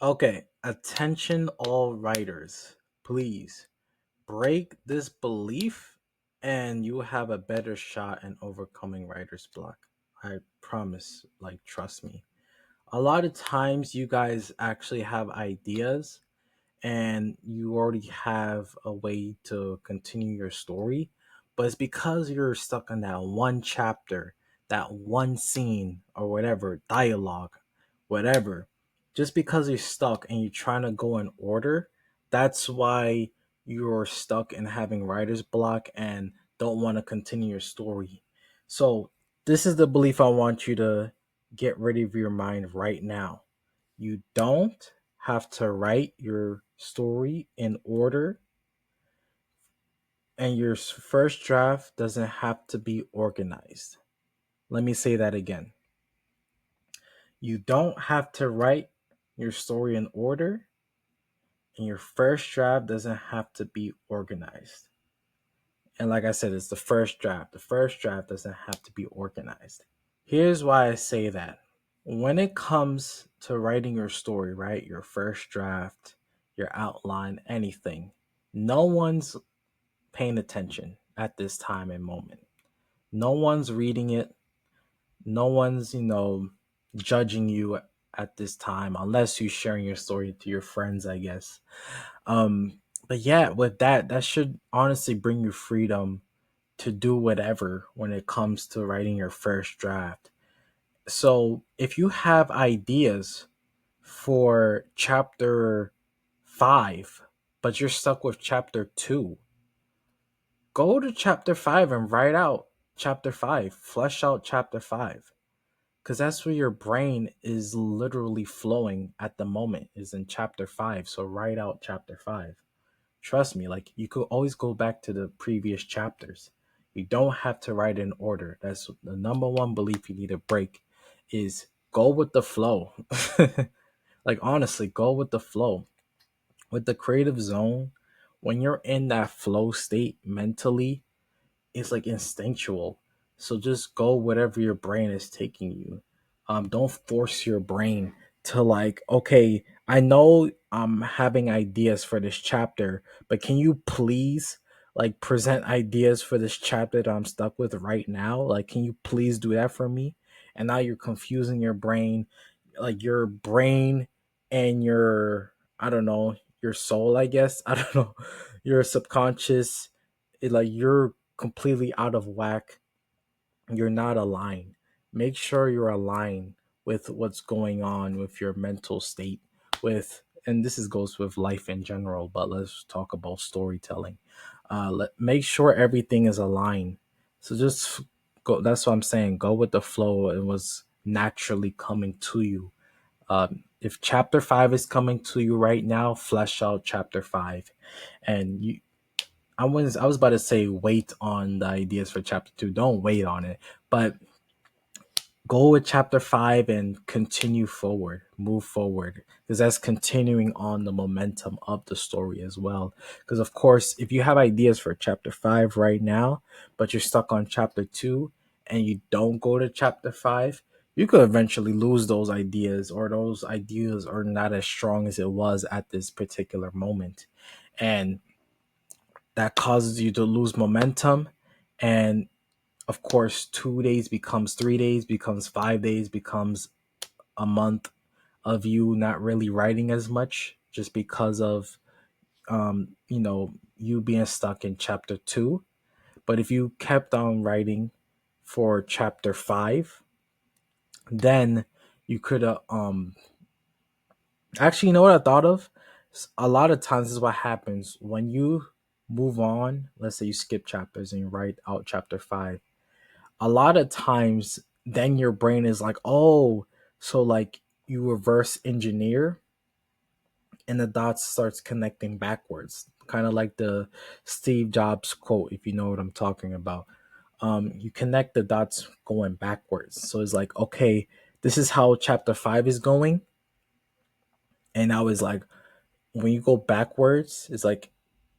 Okay, attention all writers. Please break this belief and you have a better shot in overcoming writer's block. I promise, like trust me. A lot of times you guys actually have ideas and you already have a way to continue your story, but it's because you're stuck on that one chapter, that one scene, or whatever, dialogue, whatever. Just because you're stuck and you're trying to go in order, that's why you're stuck in having writer's block and don't want to continue your story. So, this is the belief I want you to get rid of your mind right now. You don't have to write your story in order, and your first draft doesn't have to be organized. Let me say that again. You don't have to write your story in order, and your first draft doesn't have to be organized. And like I said, it's the first draft. The first draft doesn't have to be organized. Here's why I say that. When it comes to writing your story, right? Your first draft, your outline, anything, no one's paying attention at this time and moment. No one's reading it. No one's, judging you at this time unless you're sharing your story to your friends, I guess. But yeah, with that should honestly bring you freedom to do whatever when it comes to writing your first draft. So if you have ideas for chapter 5, but you're stuck with chapter 2, go to chapter 5 and write out chapter 5, flesh out chapter 5. Because that's where your brain is literally flowing at the moment, is in chapter 5. So write out chapter 5. Trust me, like you could always go back to the previous chapters. You don't have to write in order. That's the number one belief you need to break, is go with the flow. Like honestly, go with the flow. With the creative zone, when you're in that flow state mentally, it's like instinctual. So just go whatever your brain is taking you. Don't force your brain to like, okay, I know I'm having ideas for this chapter, but can you please like present ideas for this chapter that I'm stuck with right now? Like, can you please do that for me? And now you're confusing your brain, like your brain and your, I don't know, your soul, I guess. I don't know, your subconscious, like you're completely out of whack. You're not aligned. Make sure you're aligned with what's going on with your mental state, with, and this is goes with life in general, but let's talk about storytelling. Make sure everything is aligned. So just go, that's what I'm saying, go with the flow. It was naturally coming to you. If chapter 5 is coming to you right now, flesh out chapter 5. And I was about to say wait on the ideas for chapter 2. Don't wait on it, but go with chapter 5 and continue forward, move forward, because that's continuing on the momentum of the story as well. Because of course, if you have ideas for chapter 5 right now, but you're stuck on chapter 2 and you don't go to chapter 5, you could eventually lose those ideas, or those ideas are not as strong as it was at this particular moment. And that causes you to lose momentum. And of course, 2 days becomes 3 days, becomes 5 days, becomes a month of you not really writing as much, just because of you being stuck in chapter 2. But if you kept on writing for chapter 5, then you could actually, you know what I thought of? A lot of times this is what happens when you move on. Let's say you skip chapters and you write out chapter 5. A lot of times then your brain is like, oh, so like you reverse engineer and the dots starts connecting backwards, kind of like the Steve Jobs quote, if you know what I'm talking about. You connect the dots going backwards, so it's like, okay, this is how chapter 5 is going, and now it's like when you go backwards, it's like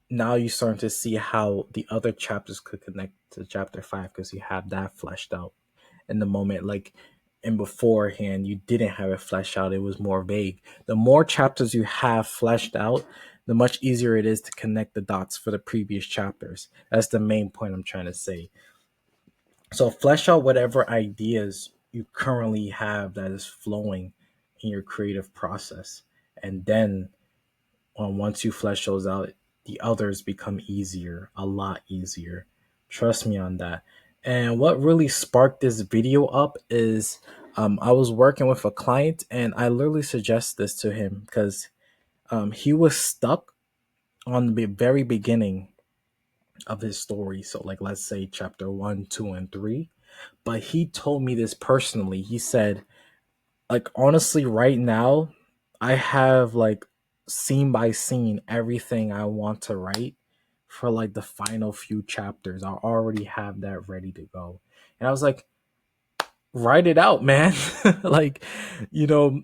now you're starting to see how the other chapters could connect to chapter 5, because you have that fleshed out in the moment. Like and beforehand you didn't have it fleshed out, it was more vague. The more chapters you have fleshed out, the much easier it is to connect the dots for the previous chapters. That's the main point I'm trying to say. So flesh out whatever ideas you currently have that is flowing in your creative process. And then once you flesh those out, the others become easier, a lot easier. Trust me on that. And what really sparked this video up is I was working with a client and I literally suggest this to him because he was stuck on the very beginning of his story. So, like, let's say chapter 1, 2, and 3. But he told me this personally. He said, like, honestly, right now, I have like scene by scene everything I want to write for like the final few chapters. I already have that ready to go. And I was like, write it out, man. Like, you know,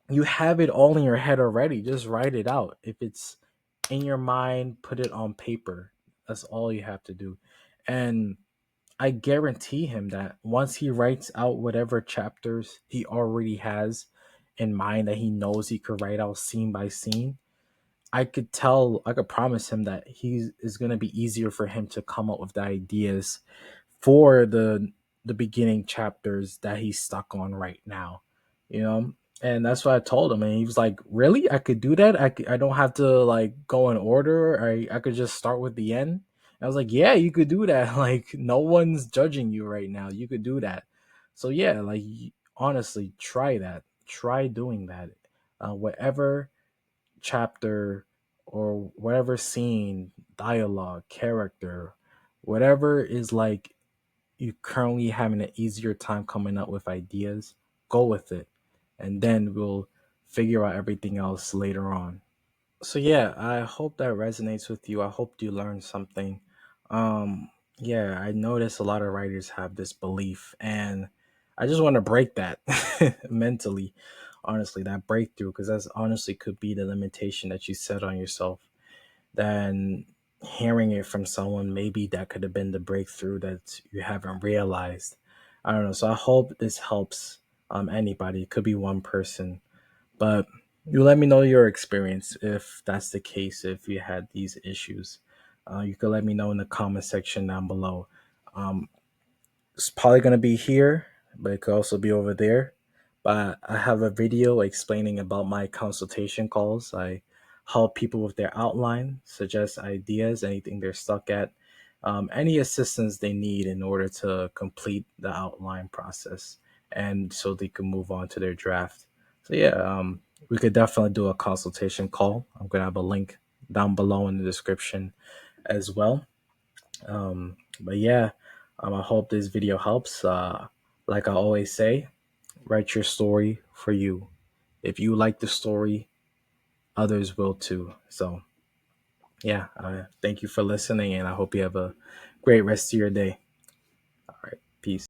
you have it all in your head already. Just write it out. If it's in your mind, put it on paper. That's all you have to do. And I guarantee him that once he writes out whatever chapters he already has in mind that he knows he could write out scene by scene, I could promise him that he is going to be easier for him to come up with the ideas for the beginning chapters that he's stuck on right now, you know. And that's what I told him, and he was like, really, I could do that? I don't have to like go in order. I could just start with the end. And I was like, yeah, you could do that. Like, no one's judging you right now, you could do that. So yeah, like, honestly, try that, try doing that. Whatever chapter or whatever scene, dialogue, character, whatever is like you currently having an easier time coming up with ideas, go with it. And then we'll figure out everything else later on. So yeah, I hope that resonates with you. I hope you learned something. Yeah, I notice a lot of writers have this belief and I just want to break that mentally. Honestly, that breakthrough, because that's honestly could be the limitation that you set on yourself. Then hearing it from someone, maybe that could have been the breakthrough that you haven't realized. I don't know. So I hope this helps anybody. It could be one person, but you let me know your experience if that's the case, if you had these issues. You could let me know in the comment section down below. Um, it's probably going to be here, but it could also be over there. But I have a video explaining about my consultation calls. I help people with their outline, suggest ideas, anything they're stuck at, any assistance they need in order to complete the outline process, and so they can move on to their draft. So yeah, we could definitely do a consultation call. I'm gonna have a link down below in the description as well. But yeah, I hope this video helps. Like I always say, write your story for you. If you like the story, others will too. So yeah, thank you for listening, and I hope you have a great rest of your day. All right, peace.